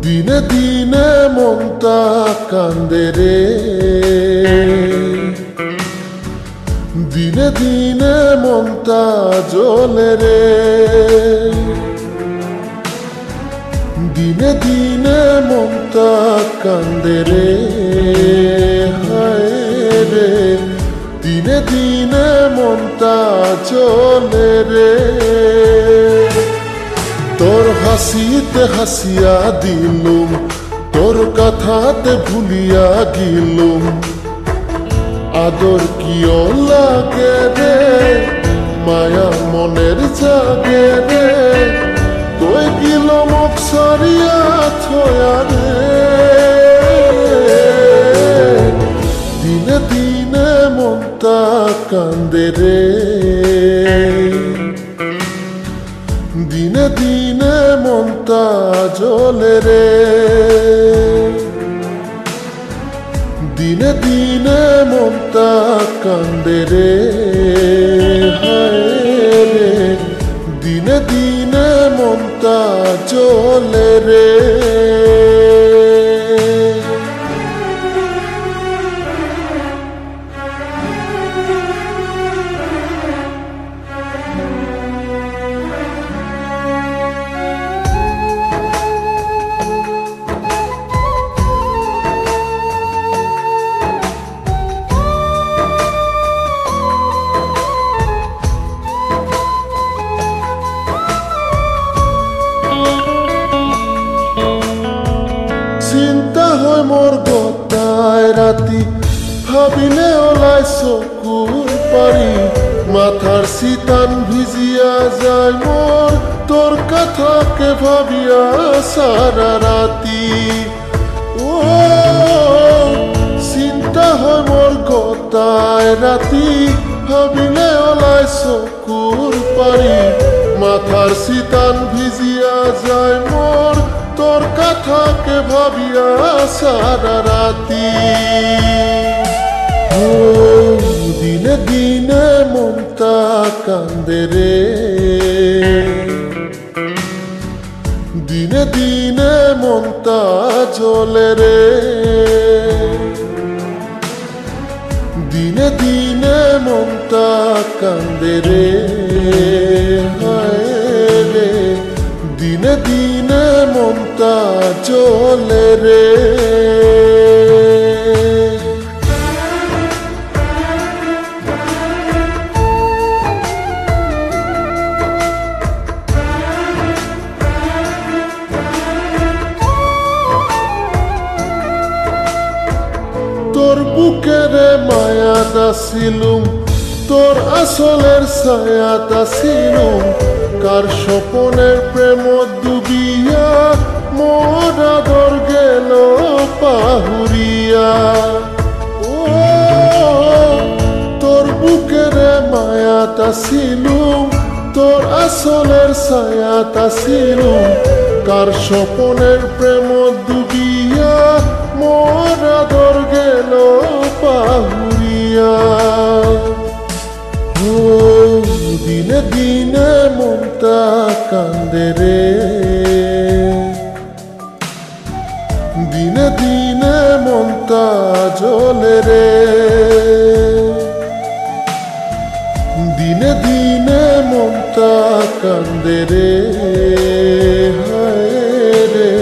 দিনে দিনে মনটা কান্দে রে, দিনে দিনে মনটা জ্বলে রে, দিনে দিনে মনটা কান্দে রে, হায় রে, দিনে দিনে মনটা জ্বলে রে। তোর হাসিতে হাসিয়া দিলুম, তোর কথাতে ভুলিয়া গিলুম, আদর কিও লাগে রে, মায়া মনের জাগে রে, তুই গিল মুখ সরিয়া থয়া রে, দিনে দিনে মনটা কান্দে রে, দিনে দিনে মনটা জ্বলে রে, দিনে দিনে মনটা কান্দে রে, হায় রে, দিনে দিনে মনটা জ্বলে রে। চিন্তা হয় মোর গতায় রাতি, ভাবিলে ওলাই চকুর পাৰি, মাথার সিতান ভিজিয়া যায় মোর, তোর কথাকে ভাবিয়া সারা রাতি। ও চিন্তা হয় মোর গতায় রাতি, ভাবিলে ওলাই চকুর পাৰি, মাথার সিতান ভিজিয়া যায় মোর, তোর কথাকে ভাবিয়া সারা রাতি। ও দিনে দিনে মনটা কান্দে রে, দিনে দিনে মনটা জ্বলে রে, দিনে দিনে মনটা কান্দে রে, হায় রে, দিনে দিনে মনটা জ্বলে রে। তোর বুকেরে মায়াটা ছিলুম, তোর আসলের ছায়াটা ছিলুম, কার স্বপনের প্রেমত ডুবিয়া মোর আদর গেল পাহুরিয়া। ও তোর বুকেরে মায়াটা ছিলুম, তোর আসলের ছায়াটা ছিলুম, কার স্বপনের প্রেমত ডুবিয়া মোর আদর গেল পাহুরিয়া। ও দিনে দিনে মনটা কান্দে রে, দিনে দিনে মনটা জ্বলে রে, দিনে দিনে মনটা কান্দে রে, হায় রে,